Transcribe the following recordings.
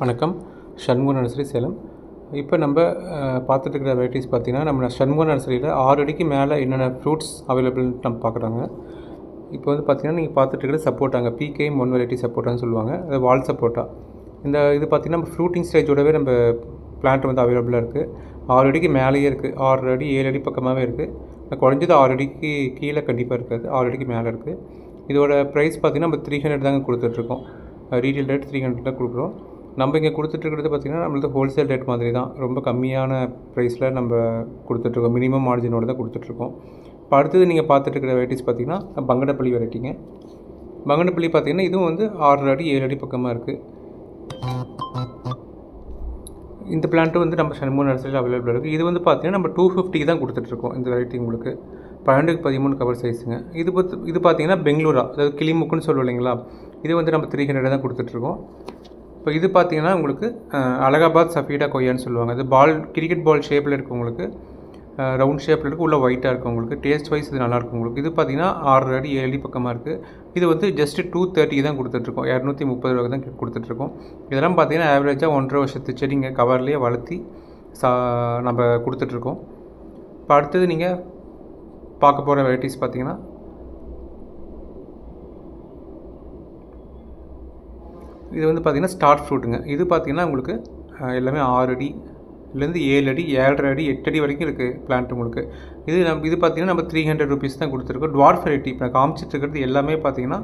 வணக்கம். சண்முக நர்சரி சேலம். இப்போ நம்ம பார்த்துட்டு இருக்கிற வெரைட்டிஸ் பார்த்திங்கன்னா, நம்ம சண்முக நர்சரியில் 6 அடிக்கு மேலே என்னென்ன ஃப்ரூட்ஸ் அவைலபிள்னு நம்ம பார்க்குறாங்க. இப்போ வந்து பார்த்திங்கன்னா, நீங்கள் பார்த்துட்டு இருக்கிற சப்போட்டாங்க PKM 1 வெரைட்டி சப்போட்டான்னு சொல்லுவாங்க. அது வால் சப்போட்டா. இது பார்த்திங்கன்னா நம்ம ஃப்ரூட்டிங் ஸ்டேஜோடவே நம்ம பிளான்ட் வந்து அவைலபிளாக இருக்குது. 6 அடிக்கு மேலேயே இருக்குது. 6 அடி 7 அடி பக்கமாகவே இருக்குது. குறைஞ்சது 6 அடிக்கு கீழே கண்டிப்பாக இருக்காது. 6 அடிக்கு மேலே இருக்குது. இதோட ப்ரைஸ் பார்த்திங்கன்னா நம்ம 300 தாங்க கொடுத்துட்ருக்கோம். ரீட்டெயில் ரேட் 300 தான் கொடுக்குறோம். நம்ம இங்கே கொடுத்துட்ருக்கிறது பார்த்திங்கன்னா நம்மளது ஹோல்சேல் ரேட் மாதிரி தான். ரொம்ப கம்மியான ப்ரைஸில் நம்ம கொடுத்துட்ருக்கோம். மினிமம் மார்ஜினோடு தான் கொடுத்துட்ருக்கோம். இப்போ அடுத்தது நீங்கள் பார்த்துட்ருக்கிற வெரைட்டிஸ் பார்த்திங்கன்னா பங்கனப்பள்ளி வெரைட்டிங்க. பங்கனப்பள்ளி பார்த்திங்கன்னா இதுவும் வந்து 6 அடி 7 அடி பக்கமாக இருக்குது. இந்த பிளான்ட்டு வந்து நம்ம சண்முக நர்சரியில் அவைலபிளாக இருக்குது. இது வந்து பார்த்திங்கன்னா நம்ம 250 தான் கொடுத்துட்ருக்கோம். இந்த வெரைட்டி உங்களுக்கு 12x13 கவர் சைஸுங்க. இது பார்த்திங்கன்னா பெங்களூரா, அதாவது கிளிமுக்குன்னு சொல்லுவோம் இல்லைங்களா, இது வந்து நம்ம 300 தான் கொடுத்துட்ருக்கோம். இப்போ இது பார்த்திங்கன்னா உங்களுக்கு அலகாபாத் சஃபீடா கொய்யான்னு சொல்லுவாங்க. அது கிரிக்கெட் பால் ஷேப்பில் இருக்குது. உங்களுக்கு ரவுண்ட் ஷேப்பில் இருக்குது. உள்ள ஒயிட்டாக இருக்குது. உங்களுக்கு டேஸ்ட் வைஸ் இது நல்லாயிருக்கும். உங்களுக்கு இது பார்த்திங்கன்னா 6 அடி 7 அடி பக்கமாக இருக்குது. இது வந்து ஜஸ்ட்டு 230 தான் கொடுத்துட்ருக்கோம். 230 ரூபா தான் கொடுத்துட்ருக்கோம். இதெல்லாம் பார்த்திங்கன்னா ஆவரேஜாக 1.5 வருஷத்து செடிங்க கவர்லேயே வளர்த்தி நம்ம கொடுத்துட்ருக்கோம். இப்போ அடுத்தது நீங்கள் பார்க்க போகிற வெரைட்டிஸ் பார்த்திங்கன்னா இது வந்து பார்த்திங்கன்னா ஸ்டார் ஃப்ரூட்டுங்க. இது பார்த்திங்கன்னா உங்களுக்கு எல்லாமே 6 அடிலேருந்து 7 அடி 7.5 அடி 8 அடி வரைக்கும் இருக்குது பிளான்ட் உங்களுக்கு. இது பார்த்திங்கன்னா நம்ம 300 ருபீஸ் தான் கொடுத்துருக்கோம். டுவார்ஃப் வெரைட்டி இப்போ நான் காமிச்சிட்ருக்கிறது எல்லாமே பார்த்திங்கன்னா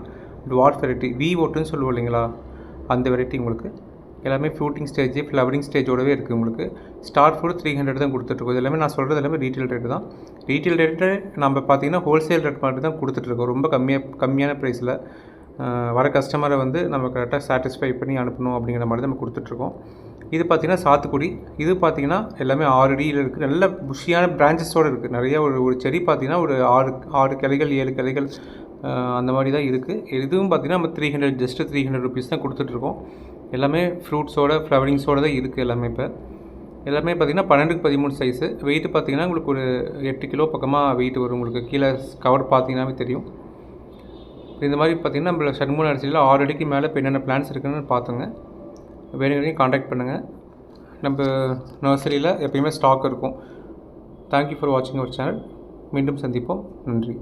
டுவார்ஃப் வெரைட்டி V-ஓட்டுன்னு சொல்லுவோம் இல்லைங்களா, அந்த வெரைட்டி உங்களுக்கு எல்லாமே ஃப்ரூட்டிங் ஸ்டேஜ் ஃப்ளவரிங் ஸ்டேஜோடவே இருக்குது. உங்களுக்கு ஸ்டார் ஃப்ரூட் 300 தான் கொடுத்துட்ருக்கோம். இது எல்லாமே நான் சொல்கிறது எல்லாமே ரீட்டெயில் ரேட்டு தான். ரீட்டெயில் ரேட்டு நம்ம பார்த்திங்கன்னா ஹோல்சேல் ரேட் மட்டும் தான் கொடுத்துட்ருக்கோம். ரொம்ப கம்மியான ப்ரைஸில் வர கஸ்டமரை வந்து நம்ம கரெக்டாக சாட்டிஸ்ஃபை பண்ணி அனுப்பணும் அப்படிங்கிற மாதிரி தான் நம்ம கொடுத்துட்ருக்கோம். இது பார்த்திங்கன்னா சாத்துக்குடி. இது பார்த்திங்கன்னா எல்லாமே 6 அடியில் இருக்குது. நல்ல புஷியான பிரான்ச்சஸோடு இருக்குது. நிறைய ஒரு செடி பார்த்திங்கன்னா ஒரு 6 கிளைகள் 7 கிளைகள் அந்த மாதிரி தான் இருக்குது. இதுவும் பார்த்திங்கன்னா நம்ம ஜஸ்ட்டு 300 ருபீஸ் தான் கொடுத்துட்ருக்கோம். எல்லாமே ஃப்ரூட்ஸோட ஃப்ளவரிங்ஸோடு தான் இருக்குது. எல்லாமே எல்லாமே பார்த்திங்கன்னா 12x13 சைஸு. வெயிட்டு பார்த்திங்கன்னா உங்களுக்கு ஒரு 8 கிலோ பக்கமாக வெயிட் வரும். உங்களுக்கு கீழே கவர் பார்த்திங்கன்னாவே தெரியும். இந்த மாதிரி பார்த்திங்கன்னா நம்மள சண்முக நர்சரியில் 6 அடிக்கு மேலே இப்போ என்னென்ன பிளான்ஸ் இருக்குன்னு பார்த்துங்க. வேணுங்கிறதையும் காண்டாக்ட் பண்ணுங்கள். நம்ம நர்சரியில் எப்பயுமே ஸ்டாக் இருக்கும். தேங்க்யூ ஃபார் வாட்சிங் அவர் சேனல். மீண்டும் சந்திப்போம். நன்றி.